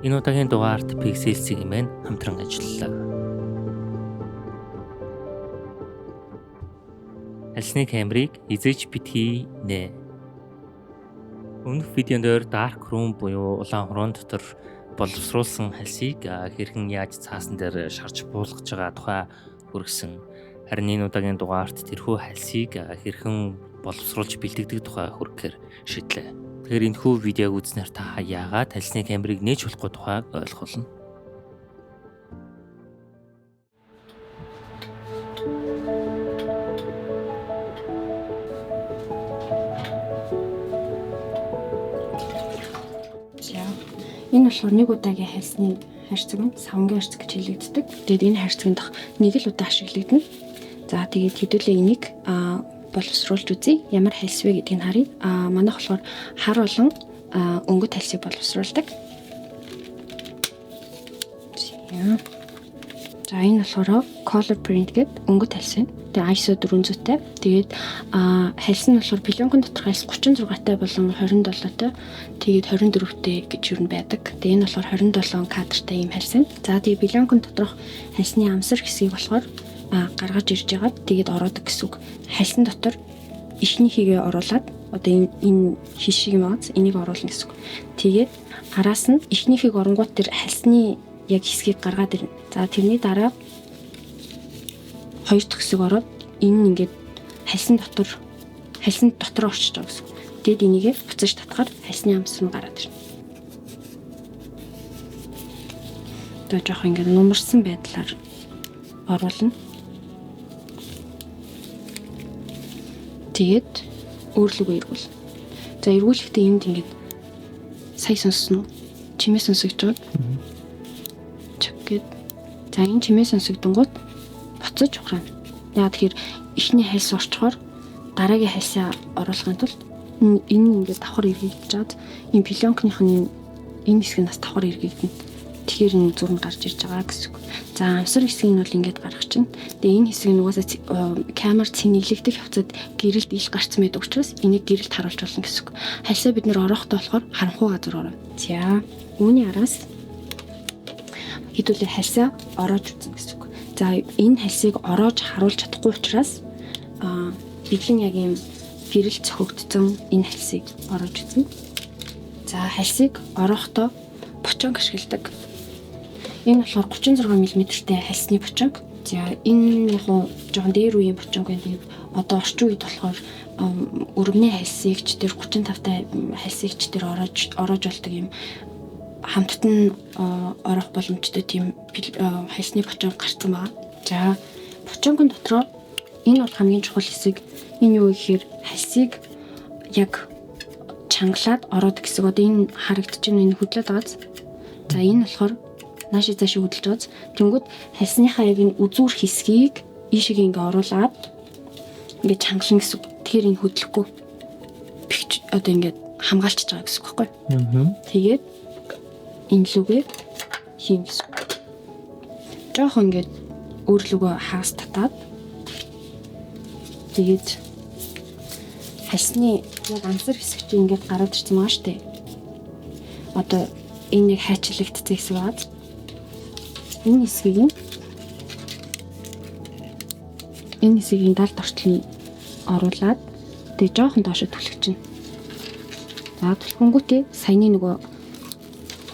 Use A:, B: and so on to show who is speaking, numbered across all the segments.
A: Энэ удаагийн дугаарт Pixels-ийн мэн хамтран ажиллалаа. Альсны камерыг эзэж битгий нэ. Өмнөх видеонд Dark Room буюу улаан хорон дотор боловсруулсан хальсыг хэрхэн яаж цаасан дээр шарж буулгаж байгаа тухай хүргэсэн. Харин энэ удаагийн дугаарт тэрхүү хальсыг хэрхэн боловсруулж бэлтгэдэг тухай хүргэхээр шийдлээ. Тэгэхээр энэхүү видеог үзснээр та яагаад альсны камерыг нээж болохгүй тухайг ойлгох болно.
B: Энэ болохоор нэг удаагийн хальсны харьцаг нь савнгийн харьцаг гэж хэлэгддэг. Тэгээд энэ харьцагт нэг л удаа ашиглагдана. За тэгээд хэдүүлээ энийг боловсруулж үзье. Ямар хальс вэ гэдгийг харъя. Манайх болохоор хар болон өнгөт хальсыг боловсруулдаг. За энэ болохоор color print гэдэг өнгөт хальс байна. Тэгээ ISO 400-тай. Тэгээд хальс нь болохоор пленкын доторх хальс 36-тай болон 27-тай. Тэгээд 24-тэй гэж юу байдаг. Тэгээ энэ болохоор 27 кадртай ийм хальс байна. За тэгээд пленкын доторх хальсны амсар хэсгийг болохоор гаргаж ирж байгаад тэгээд ороодог гэсэн үг. Хальсан дотор ихнийхийгээ оруулаад одоо энэ хишиг юм ааз энийг оруулна гэсэн үг. Тэгээд араас нь ихнийхийг оронгууд тэр хальсны яг хэсгийг гаргаад ирнэ. За тэрний дараа хоёр дахь хэсэг ороод энэ ингээд хальсан дотор орчиж байгаа гэсэн үг. Тэгэд энийгээ буцаж татгаар хальсны амсар нь гараад ирнэ. Одоо жоох ингээд нумарсан байдлаар оруулна. Тэгээд өөрлөгөө эргүүл. За эргүүлэхдээ энд ингээд сая сонссон уу? Чимээ сонсогдож байгаа. Чүгээд. За энэ чимээ сонсогдонгууд буцаж ухраана. Яа тэгэхээр ихний хальс орчхоор дараагийн хальсаа оруулахын тулд энэ ингээд давхар эргэгдэж чад энэ пленкныхны энэ хэсэг нас давхар эргэгдэнэ. Тэгэхээр энэ зүрх гарч ирж байгаа гэсэн үг. За амсар хэсгийг нь бол ингээд гаргах чинь. Тэгээ энэ хэсгийг нугасаа камер цэнэглэгдэх явцад гэрэлд ил гарцсан байдаг учраас энийг гэрэлд харуулж болно гэсэн үг. Хальсаа бид нэр орохдоо болохоор харанхуй газар орно. За үүний араас хэдүүлээ хальсаа ороож үзэн гэсэн үг. За энэ хальсыг ороож харуулж чадахгүй учраас бидлэн яг юм гэрэл цохогдсон энэ хальсыг ороож үзнэ. За хальсыг орохдоо бочонг ашигладаг. Энэ болохоор 36 мм-тэй хальсны бочонг. За энэ яг жоохон дээр үеийн бочонг байна. Одоо орчин үед болохоор өргөний хальсыг ч тэр 35-тай хальсыг ч тэр ороож болдог юм хамттан орох боломжтой тийм хальсны бочонг гарсан байна. За бочонгийн дотроо энэ бол хамгийн чухал хэсэг. Энэ юу гэхээр хальсыг яг чангалаад ороод гэсэн. Одоо энэ харагдаж байна. Энэ хөдлөд байгааз. За энэ болохоор нааши цааш хөдөлж байгааз. Тэнгүүд хальсныхаа яг энэ үзүүр хэсгийг ийшээ ингээ оруулаад ингээ чангална гэсэн. Тэгэхээр энэ хөдлөхгүй одоо ингээ хамгаалчихж байгаа гэсэн үг байхгүй. Тэгээд энэ лүгээ хийн гэсэн. Жоох ингээ өөрлөгөө хагас татаад тэгээд хальсны яг амсар хэсэг чинь ингээ гараад ирсэн маа штэ. Одоо энэ нэг хайчлагдсан хэсэг байна. Энэ хэсгийн далд орчлон оруулаад тэгээ жоохон доошо түлхэж чинь. За түлхэнгүүтээ саяны нөгөө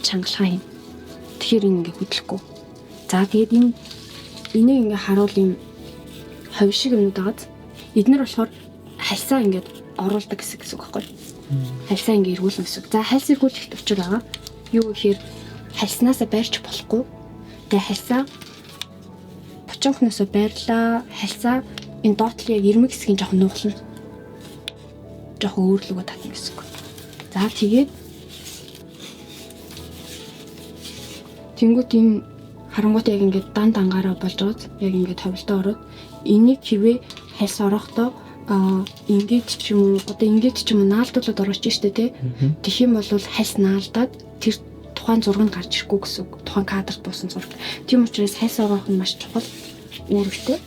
B: чангалгаа юм. Тэгэхээр энэ ингээ хөдлөхгүй. За тэгээд энийг ингээ харуул юм ховь шиг юмнууд байгааз. Эднэр болохоор хальсаа ингээд оруулдаг гэсэн үг байхгүй. Хальсаа ингээ эргүүлнэ гэсэн. За хальс эргүүлэхт учир байгаа. Юу гэхээр хальснаасаа байрч болохгүй. Тэгээ хальсаа бочонхноосоо байрлаа. Хальсаа энэ доотлын яг ирмэг хэсгийн жоохон нууглана. Жоохон өөрлөгөө татна гэсэн үг. За тэгээд тэнгуут энэ харангуут яг ингээд дан дангаараа болж байгааз яг ингээд ховлтоо ороод энийг хивээ хальс орохдоо ингээд ч юм уу одоо ингээд ч юм уу наалдуулаад орооч штэ тий. Тэгэх юм бол хальс наалдаад тэр тухайн зураг нь гарч ирэхгүй гэсэн үг. Тухайн кадрт буусан зураг. Тийм учраас хальс ороох нь маш чухал үүрэгтэй.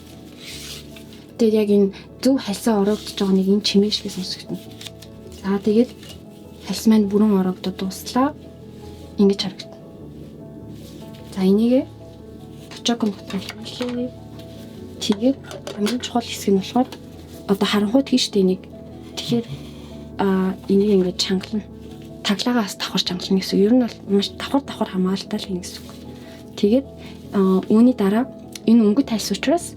B: Тэгээд яг энэ зөв хальсаа ороогдож байгаа нэг энэ чимээ шиг сонсогдно. За тэгээд хальс маань бүрэн ороогдоод дуслаа. Ингэж харагдана. За энийг бочокон дотор хийлээ. Тэгээд хамгийн чухал хэсэг нь болохоор одоо харанхуйд хийж штэ энийг. Тэгэхээр энийг ингээд чангална. Таглагаас давхар чангална гэсэн. Ер нь бол маш давхар хамгаалалтай л хийнэ гэсэн үг. Тэгээд үүний дараа энэ өнгө тайлс учраас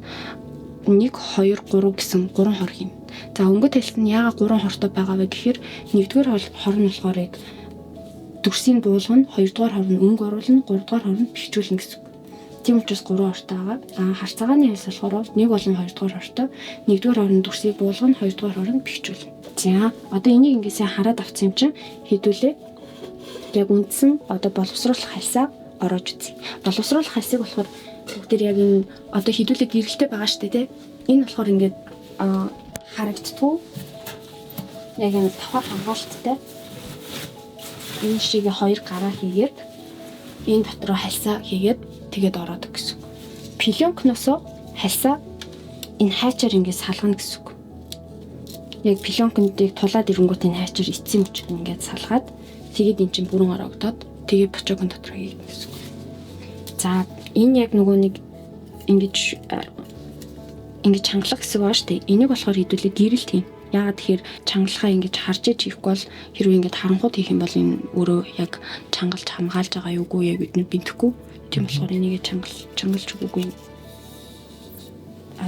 B: 1 2 3 гэсэн 3 хор хийнэ. За өнгө тайлс нь яагаад 3 хортой байгаа вэ гэхээр 1-р хор нь болохоор яг дүрсийн буулгана, 2-р хор нь өнгө оруулна, 3-р хор нь бэхжүүлнэ гэсэн. Тийм учраас 3 хортой байгаа. Харцаагааны хайлс болохоор 1 болон 2-р хортой. 1-р хор нь дүрсийг буулгана, 2-р хор нь бэхжүүлнэ. За одоо энийг ингээсээ хараад авсан юм чинь хэдүүлээ. Яг үндсэн одоо боловсруулах хайлсаа ороож үзье. Боловсруулах хайлсыг болохоор бүгд яг энэ одоо хэдүүлээ гэрэлтэй байгаа штэ тий. Энэ болохоор ингээд харагдтгүй. Яг энэ давхар хамгаалттай. Энэ шиг 2 гараа хийгээд энэ дотроо хальсаа хийгээд тэгээд ороод гэсэн. Пленкноосоо хальсаа энэ хайчаар ингээд салгана гэсэн. Яг пленкндийг тулаад ирэнгүүт энэ хайчаар эцсийн мөчөд ингээд салгаад тэгээд эн чинь бүрэн ороогдоод тэгээд бочокон дотор хийх гэсэн. За энэ яг нөгөө нэг ингэж чангалах хэсэг байгаа шүү дээ. Энийг болохоор хэдүүлээ гэрэлт хийн. Яагаад тэгэхээр чангалахаа ингэж харж иж хийхгүй бол хэрвээ ингэж харанхуйд хийх юм бол энэ өөрөө яг чангалж хамгаалж байгаа юугүй яг бидний бинтэхгүй. Тийм болохоор энийг чангалж өгөөгүй.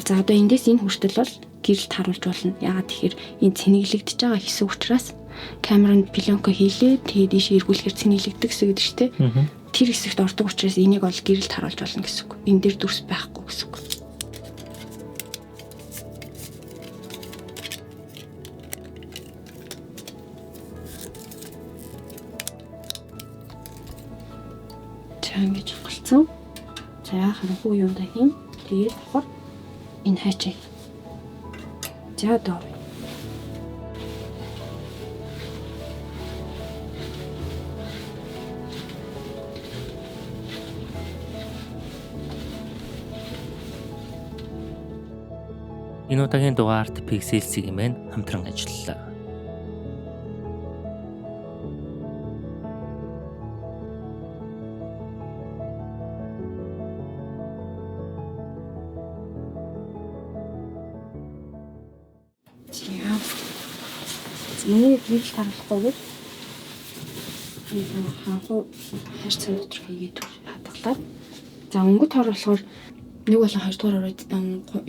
B: За одоо эндээс энэ хүртэл бол гэрэлт харуулж болно. Яагаад тэгэхээр энэ цэнэглэгдэж байгаа хэсэг учраас камеранд пленка хийлээ. Тэгээд ийш эргүүлэхээр цэнэглэгдэх хэсэг гэдэг шүү дээ. Тэр хэсэгт ордог учраас энийг бол гэрэлт харуулж болно гэсэн үг. Энэ дээр дүрс байхгүй гэсэн үг. Ингэж голцсон. За харанхуй юундаа хийн. Тэгээд давхар энэ хайчаа. За доо.
A: Энэ удаагийн дугаарт Pixel-ийн мэн хамтран ажиллалаа. Энийг гэрэл таруулахгүйгээр хаанхуу хайр цан дотор хийгээд хадгалаад за өнгөт хор болохоор 1 болон 2 дугаар ороод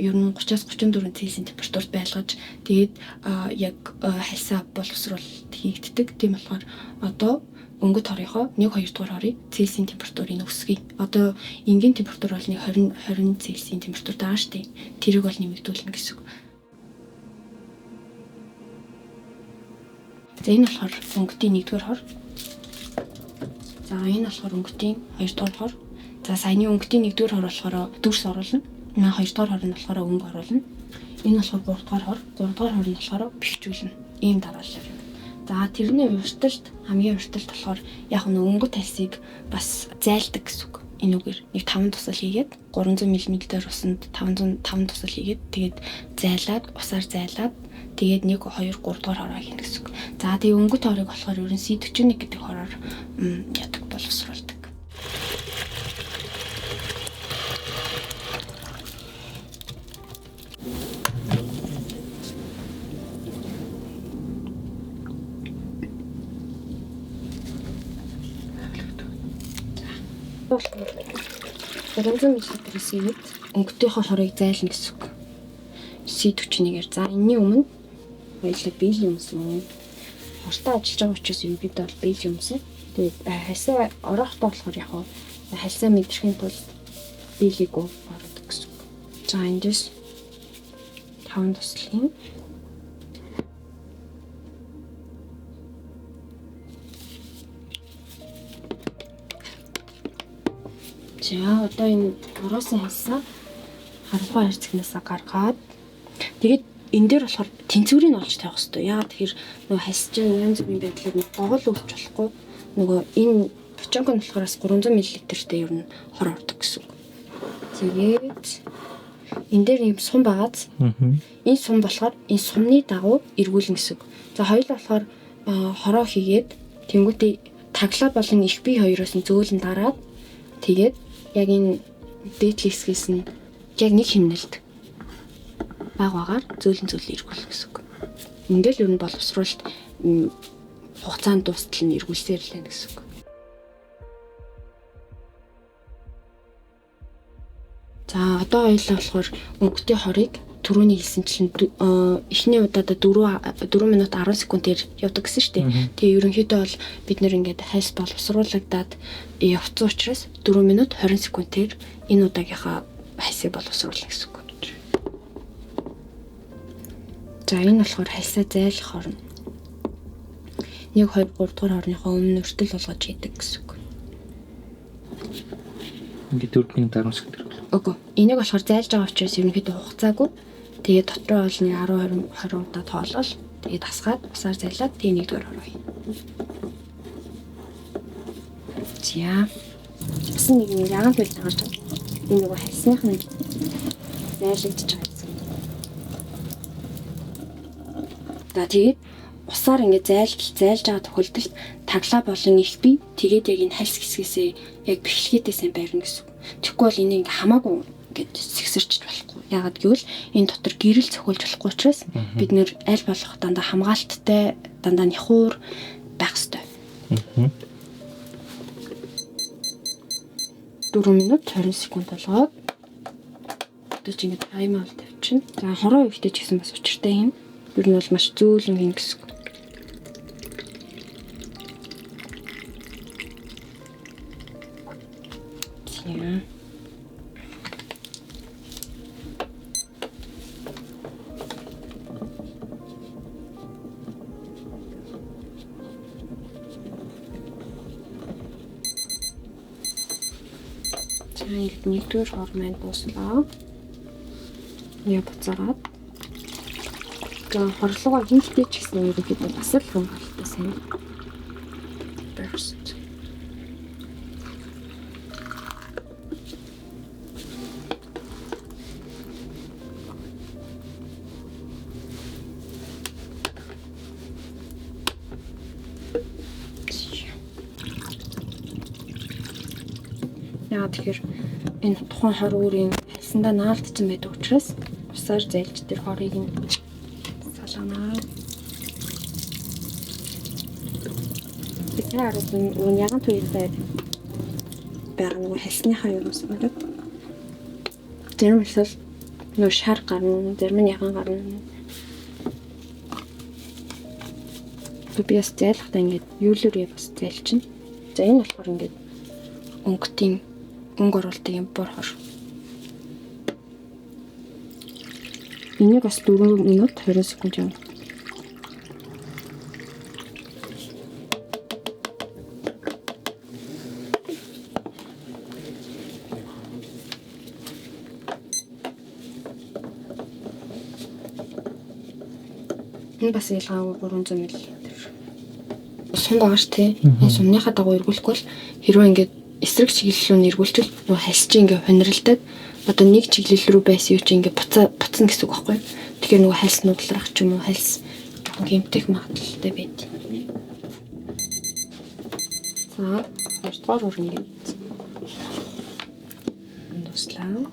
A: ер нь 30-аас 34 Цельсийн температурт байлгаж тэгээд яг хальсаа боловсруулалт хийгддэг. Тийм болохоор одоо өнгөт хорийнхоо 1 2 дугаар хорыг Цельсийн температурыг өсгөе. Одоо энгийн температур бол 20 Цельсийн температур байгаа шүү дээ. Тэрийг бол нэмэгдүүлнэ гэсэн үг. За энэ болохоор өнгөтийн 1-р хор. За энэ болохоор өнгөтийн 2-р хор. За саяны өнгөтийн 1-р хор болохоор дүрс оруулна. 2-р хор нь болохоор өнгө оруулна. Энэ болохоор 3-р хор. 3-р хор нь болохоор бэхжүүлнэ. Ийм дараалал юм. За тэрний хамгийн урталт болохоор яг нь өнгө тальсыг бас зайлдаг гэсэн үг. Энэ үгээр нэг 5 тусал хийгээд 300 мл-ээр усанд 505 тусал хийгээд тэгээд зайлаад усаар зайлаад тэгээд 1 2 3 дугаар хороо хийнэ гэсэн үг. За тэгээд өнгөт хорыг болохоор ерөн C41 гэдэг хороор ядаг боловсруулдаг. Болохоор 300 мл-ээс ийгээд өнгөтийнхөө хорыг зайлна гэсэн үг. C41-ээр. За энэний өмнө хоёулаа биелийн юмсан. Хортой ажиллаж байгаа учраас юм бид бол биелийн юмсан. Тэгээд хальсаа орохдоо болохоор яг хальсаа мэдрэхийн тулд биелийг ороод гэсэн үг. За эндээс 5 туслын за одоо энэ ороосын хальсаа харанхуй хайрцагнасаа гаргаад тэгээд энэ дээр болохоор тэнцвэрийг олж тавих хэрэгтэй. Яагаад тэгэхээр нөгөө хальс чинь янз бүрийн байдлаар гогол өвч болохгүй нөгөө энэ бочонк нь болохоор 300 мл-тэй ер нь хор ордог гэсэн үг. Тэгээд энэ дээр юм сум байгааз. Энэ сум болохоор энэ сумны дагуу эргүүлнэ гэсэн үг. За хоёул болохоор хороо хийгээд тэнгуүтээ таглаа болон их бие хоёроос нь зөөлөн дараад тэгээд
B: яг энэ дээдлийн хэсгээс нь яг нэг хэмнэлт багаар зөөлөн эргүүлэх гэсэн үг. Ингээл ер нь боловсруулалт хугацаанд дуустал нь эргүүлсээр л байна гэсэн үг. За одоо хоёулаа болохоор өнгөтэй хорыг түрүүний хэлсэнчлэн эхний удаадаа 4 минут 10 секундээр явдаг гэсэн шүү дээ. Тэгээ ерөнхийдөө бол бид нэр ингээд хальс боловсруулагдаад явцсан учраас 4 минут 20 секундээр энэ удаагийнхаа хальсыг боловсруулах гэсэн үг. За энэ болохоор хальсаа зайлах хорно. 1 2 3 дугаар хорныхоо өмнө өртөл болгож хийдэг гэсэн үг.
A: Ингээд 4 минут 10 секунд.
B: Үгүй. Энийг болохоор зайлж байгаа учраас ерөнхийдөө хугацаагүй. Тэгээ дотроо бол 10 удаа тоолол. Тэгээ тасгаад усаар зайлаад тэгээ нэгдүгээр хороо хийнэ. За. Гэсэн нэг яган туйл тагарч байгаа. Энэ нөгөө хальсных нь зайлагдчих байгаа юм. За тэгээд усаар ингээд зайлж байгаа тохиолдолд таглаа болон их бий тэгээд яг энэ хальс хэсгээсээ яг бэхлэгээтэй сайн байрна гэсэн. Тэгэхгүй бол энийг ингээ хамаагүй ингээд сэгсэрч болохгүй. Ягаад гэвэл энэ дотор гэрэл цохиулж болохгүй учраас бид нэр аль болох дандаа хамгаалттай, дандаа нихуур байх ёстой. 4 минут 20 секунд болгоод тэгж ингээд таймер тавьчихна. За хороо ихтэй ч гэсэн бас учиртай юм. Ер нь бол маш зөөлөн юм гэсэн. Тийм. Нэгдүгээр хор маань дуслаа. Я буцаагаад. За хорлогоо хинхтэй ч гэсэн ерөнхийдөө бас л хангалттай сайн байх хэрэгтэй. Яа тэгэхээр энэ тухайн хор өөрийн хальсандаа наалдсан байдаг учраас усаар зайлж тэр хорыг нь салганаа. Тэгэхээр энэ яган туйлтай байгаа нөгөө хальсныхаа юус болоод зарим эсвэл нөгөө шар гарна, зарим нь яган гарна. Төвөөс зайлахтаа ингээд юулөрөө бас зайлчихна. За энэ болохоор ингээд өнгөтийн өнгө оруулалтын юм бор хор. Энийг бас 4 минут 20 секунд юм. Энэ бас ялгаагүй 300 мл. Сум байгаа ш тий. Энэ сумныхаа дагуу эргүүлэхгүй бол хэрвээ ингээд эсрэг чиглэл рүү эргүүлчихвэл нөгөө хальс чинь ингээ хониролдод одоо нэг чиглэл рүү байсан юу чи ингээ буцна гэсэн үг байхгүй. Тэгэхээр нөгөө хальс нуудлах ч юм уу хальс гэмтэх магадлалтай байд. За, хоёрдугаар хор ингээ дуслаа.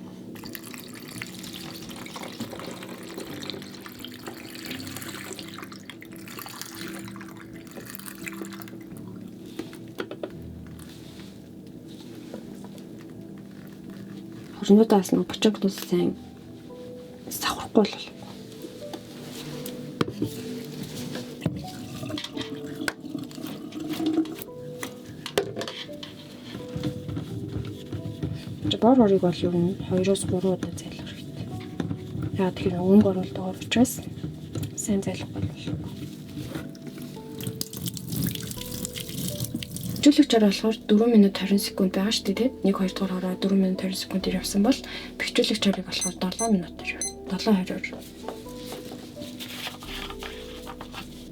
B: Хорнуудаас нь бочог дус сайн саврахгүй л. Бор хорыг бол ер нь 2-3 удаа зайлах хэрэгтэй. Яагаад тэгэхээр өнгө оруулалтаа учраас сайн зайлах болов. Бэхжүүлэгчээр болохоор 4 минут 20 секунд байгаа шүү дээ. 1 2 дугаар хороо 4 минут 20 секундээр явсан бол бэхжүүлэгчээр болохоор 7 минутаар 7:20.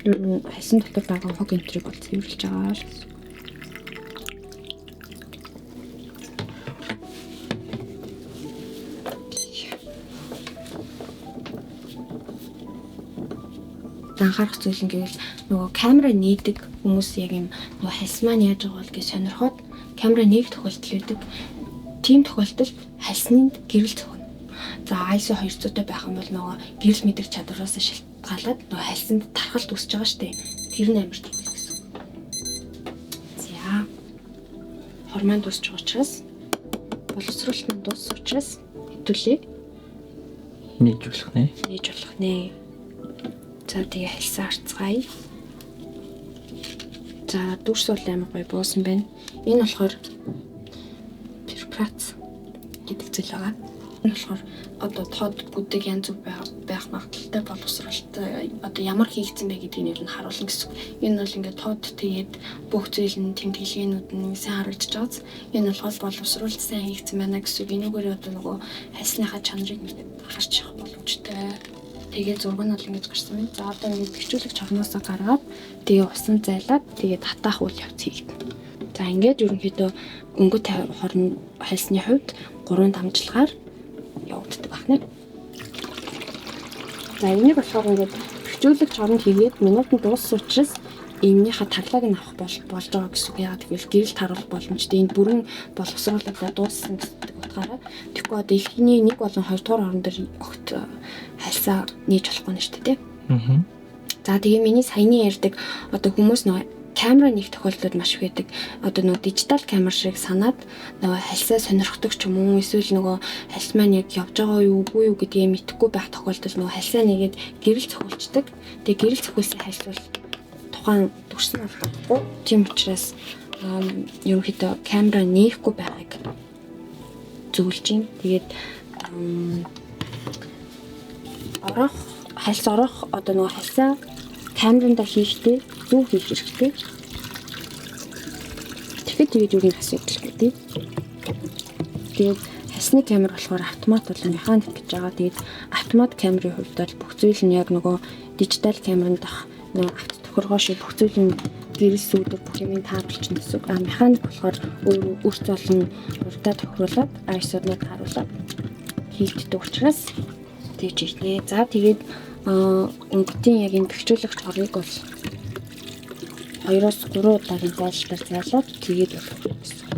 B: Ер нь хасан дотор байгаа хог энтриг бол цэвэрлж байгаа л. Анхаарах зүйл нь гэвэл нөгөө камера нээдэг хүмүүс яг юм нөгөө хальс маань яаж байгаа бол гэж сонирхоод камера нээх тохиолдол үүдэг. тийм тохиолдолд хальсны гэрэл цохино. За ISO 200-тай байх юм бол нөгөө гэрэл мэдрэх чадвараас шалтгаалаад нөгөө хальсанд тархалт үүсэж байгаа шүү дээ. Тэр нь амар чухал гэсэн. За хормон дуусч байгаа учраас боловсруулалт нь дууссан учраас хэвтүүлээ.
A: Нээж болох нэ.
B: Нээж болох нэ. За тэгээ хальсаа арцгаая. За дүрс бол амар гоё буусан байна. Энэ болохоор препарац гэдэг зүйл байгаа. Энэ болохоор одоо тод бүдэг янз бүр байх магадaltaй боловсруулалт одоо ямар хийгдсэн бэ гэдгийг нь харуулна гэсэн. Энэ бол ингээд тод тэгээд бүх зүйл нь тэмдэглэгээнүүд нь сайн харагдаж байгааз. Энэ болохоор боловсруулалт сайн хийгдсэн байна гэсэн. Энэгээр одоо нөгөө хальсныхаа чанарыг ингээд харж явах боломжтой. Тэгээ зураг нь бол ингэж гарсан байна. За одоо ингээд бэхжүүлэгч орноосоо гаргаад тэгээ усан зайлаад тэгээд хатаах үйл явц хийгдэнэ. За ингээд ерөнхийдөө өнгөт хорн хальсны хувьд 3 дамжлагаар явагддаг байна. За энийг болохоор ингээд бэхжүүлэгч орнд хийгээд минутанд дууссан учраас иймнийхээ таглааг нь авах болж байгаа гэсэн үг. Яагаад гэвэл гэрэл таруулах боломжтой. Энд бүрэн боловсруулалтаа дууссан гэдэг утгаараа. Тэгэхгүй одоо эхний 1 болон 2 дугаар орон дээр огт хальсаа нээж болохгүй нь шүү дээ. Аа. За тэгээ миний саяны ярьдаг одоо хүмүүс нөгөө камера нэг тохиолдолд маш их байдаг. Одоо нөгөө дижитал камер шиг санаад нөгөө хальсаа сонирхдаг ч юм уу эсвэл нөгөө хальс маань яг явж байгаа юу үгүй юу гэдгийг мэдэхгүй байх тохиолдолд нөгөө хальсаа нэгээд гэрэл цохилчдаг. Тэгээ гэрэл цохилсан хальс бол тухайн дүрсэн болохгүй. Тийм учраас ерөнхийдөө камера нээхгүй байхыг зөвлөж юм. Тэгээд хальс орох одоо нөгөө хальсаа камеранда хийхдээ зөв хийх хэрэгтэй. Тэгээд юу нэг асуудал гэдэг. Тэгээд хальсны камер болохоор автомат болон механик гэж байгаа. Тэгээд автомат камерын хувьд бол бүх зүйл нь яг нөгөө дижитал камеранд ах нөгөө авто тохиргоо шиг бүх зүйл нь гэрэл сүйдэр бүх юм тааруулчихна гэсэн үг. Механик болохоор өөрт болон урдаа тохируулаад ISO-д харуулаад хийгддэг учраас тэгж ийгнэ. За тэгээд өнгөтийн яг энэ бэхжүүлэгч хорыг бол 2-3 удаагийн зайлшгаар зайлаад тэгээд болох гэсэн.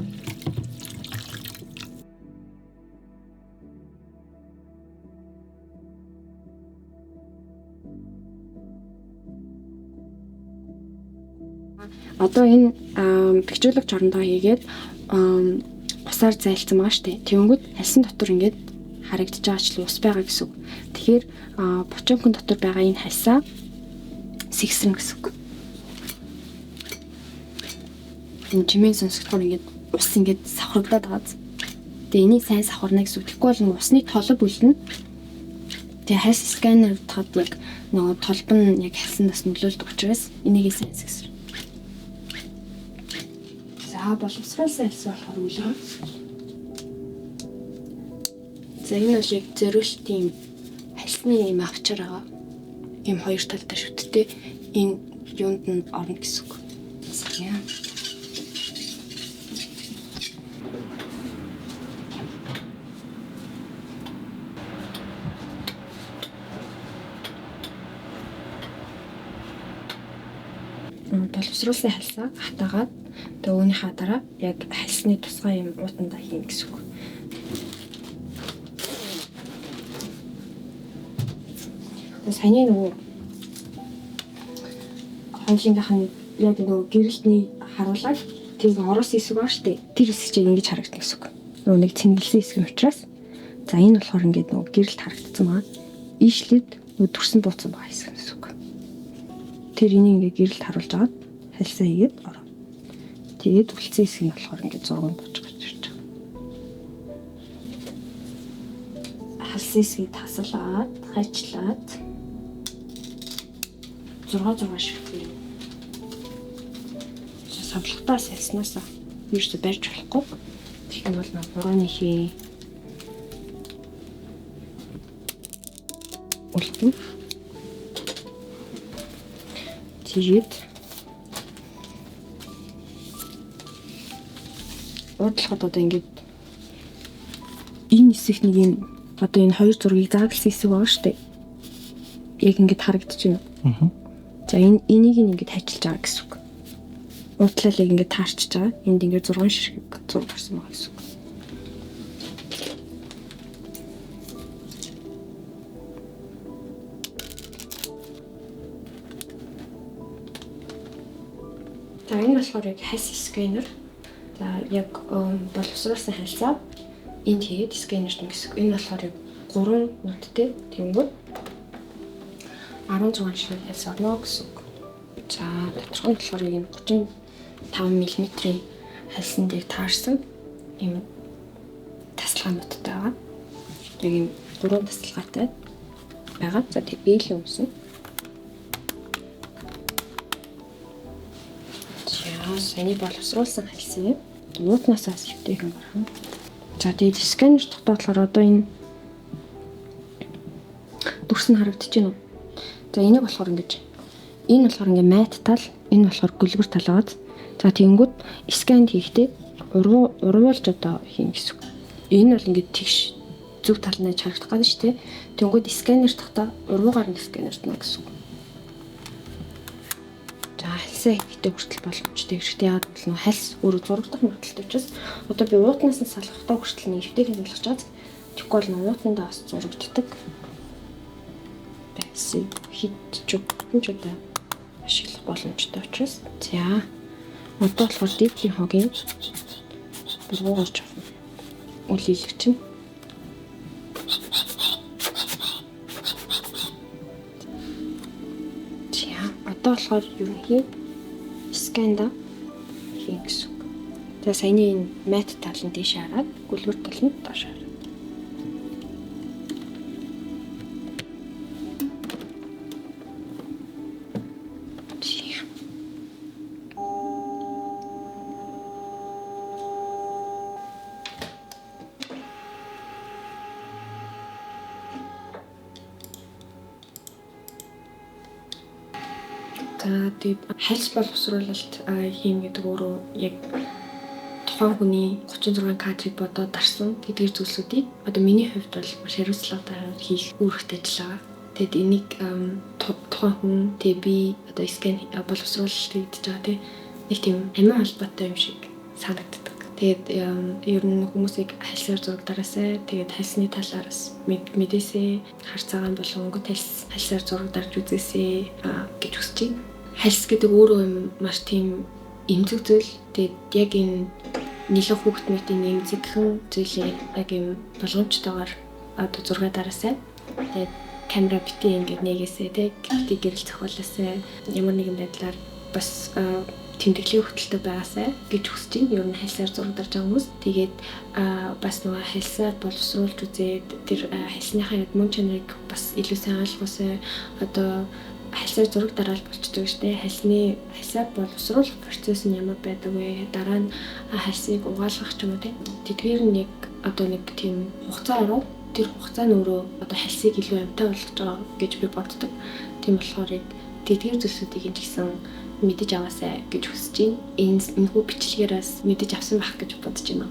B: Одоо энэ бэхжүүлэгч орондоо хийгээд усаар зайлцсан байгаа шүү дээ. Тэнгүүд хальсан дотор ингээд харагдаж байгаа ч ус байгаа гэсэн үг. Тэгэхээр бочонкон дотор байгаа энэ хальсаа сэгсрэн гэсэн үг. Энэ чимээ сонсогдохоор ингээд ус ингээд савхрагдаад байгаа. Тэгээ энийг сайн савхарна гэсэн үг. Тэгэхгүй бол усны толб үлдэнэ. Тэгээ хальс сканер утгаад яг нөгөө толб нь яг хальсандас нөлөөлдөг учраас энийг сайн сэгсрэн. За боловсруулсан хальс болохоор үлээ. За энэ бол яг зориулт тийм хальсны юм авчаар байгаа. Ийм хоёр талтай шүттэй энэ юунд нь орно гэсэн үг. За. Боловсруулсан хальсаа хатаагаад тэгээ үүнийхээ дараа яг хальсны тусгай юм уутандаа хийн гэсэн үг. Саяны нөгөө хоншингийнх нь яг нөгөө гэрэлтний харуулаад тэр ороос хэсэг баа штэ. Тэр хэсэг чинь ингэж харагдана гэсэн үг. Нөгөө нэг цэнгэлсэн хэсэг юм учраас. За энэ болохоор ингээд нөгөө гэрэлт харагдсан байгаа. Ийшлээд нөгөө төрсөн бууцсан байгаа хэсэг гэсэн үг. Тэр энийг ингээд гэрэлт харуулж агаад хальсаа хийгээд ороо. Тэгээд үлдсэн хэсэг нь болохоор ингээд зурганд бууж гарч ирж байгаа. Хальсан хэсгийг тасалаад, хайчлаад 6 ширхэг. Савлахтаа сэлснээс юуш барьж болохгүй. Тэгэх юм бол нурууны хий үлдэн. Тэгээд уудлахад одоо ингээд энэ хэсэг нэг юм одоо энэ хоёр зургийг заагласан хэсэг байгаа шүү дээ. Яг ингээд харагдаж байна. Аа. За энийг ингээд хайчилж байгаа гэсэн үг. Уудлалыг ингээд таарчиж байгаа. Энд ингээд 6 ширхэг зураг гарсан байгаа гэсэн үг. энэ болохоор яг хальс сканер. За яг боловсруулсан хальсаа энд хийгээд сканерт ингэсэн. Энэ болохоор яг 3 нүдтэй тэнгүүд 16 ширхэг хальс орно гэсэн үг. За доторх нь болохоор яг энэ 35 мм-ийн хальсанд яг таарсан юм тасалгаануудтай байгаа. Яг юм 3 тасалгаатай байгаа. За тэг биелэн өмсөн. За саний боловсруулсан хальсан юм. Нуутнаасаа шивтэй юм байна. За тэгээд сканер тогтоохлоор одоо энэ дүрс нь харагдаж байна уу? За энийг болохоор ингэж энэ болохоор ингээ мат тал, энэ болохоор гөлбөр тал байгаа. За тэгэнгүүт сканд хийхдээ урвуулж одоо хийн гэсэн. Энэ бол ингээ тэгш зөв талнаа харагдах гэдэг шүү дээ. Тэгэнгүүт сканер тогтоо урвуугаар нь сканерт нэ гэсэн. За хальсаа хийхдээ хүртэл боломжтой хэрэгтэй яагаад гэвэл нөө хальс өөрөө зураг дахь мөрөлтөж учраас одоо би уутнаас нь салахтаа хүртэл нэг хөвтэй хэмжүүлж чад. Тэгэхгүй бол нөө уутнаа бас зурагддаг. Бэсээ хитчүг одоо ашиглах боломжтой учраас за одоо болохоор диплийн хогийн буруугарч авна. Үлийлэг чинь за одоо болохоор ерөнхий сканда хийн гэсэн. За саяны энэ мат тал нь дээш хараад гүлбэр тал нь доош хараад. За тэгээд хальс боловсруулалт хийн гэдэг өөрөө яг тухайн хүний 36 кадрыг бодоод дарсан гэдгээр зүйлсүүдийг одоо миний хувьд бол маш хариуцлагатай хийх үүрэгтэй ажил байгаа. Тэгэд энийг тухайн хүн тэг би одоо скан боловсруулалт хийж байгаа тийм нэг тийм амин холбоотой юм шиг санагддаг. Тэгээд ер нь хүмүүсийг хальсаар зурагдараасаа тэгээд хальсны талаараас мэдээсээ харцаагаан болон өнгөт хальсаар зурагдарж үзээсэй гэж хүсэж байна. Хальс гэдэг өөрөө маш тийм эмзэг зүйл. Тэгээд яг энэ нийлэн хүүхэд мэтийн эмзэгхэн зүйлээ яг юм болгоомжтойгоор одоо зураг дараасаа. Тэгээд камера бити ингээд нэгээсээ тэг гэрэл зохиолоосаа ямар нэгэн байдлаар бас тэмдэглэлийн хөтөлтэй байгаасаа гэж хүсэж байна. Ер нь хальсаар зураг дарж байгаа хүмүүс. Тэгээд бас нөгөө хальсаар боловсруулж үзээд тэр хальсныхаа яг мөн чанарыг бас илүү сайн ойлгосоо одоо хальсаар зураг дараалж болчихдог шүү дээ. Хальсаар боловсруулах процесс нь ямар байдаг вэ? Дараа нь хальсыг угаалгах ч юм уу тийм. Тэдгээр нь яг одоо нэг тийм хугацаа ороод тэр хугацаа нь өөрөө одоо хальсыг илүү амтай болгож байгаа гэж би боддог. Тийм болохоор яг тэдгээр зүйлсүүдийг энэ гэсэн мэдэж аваасаа гэж хүсэж байна. Энэ хүү бичлэгээрээс мэдэж авсан байх гэж бодож байна.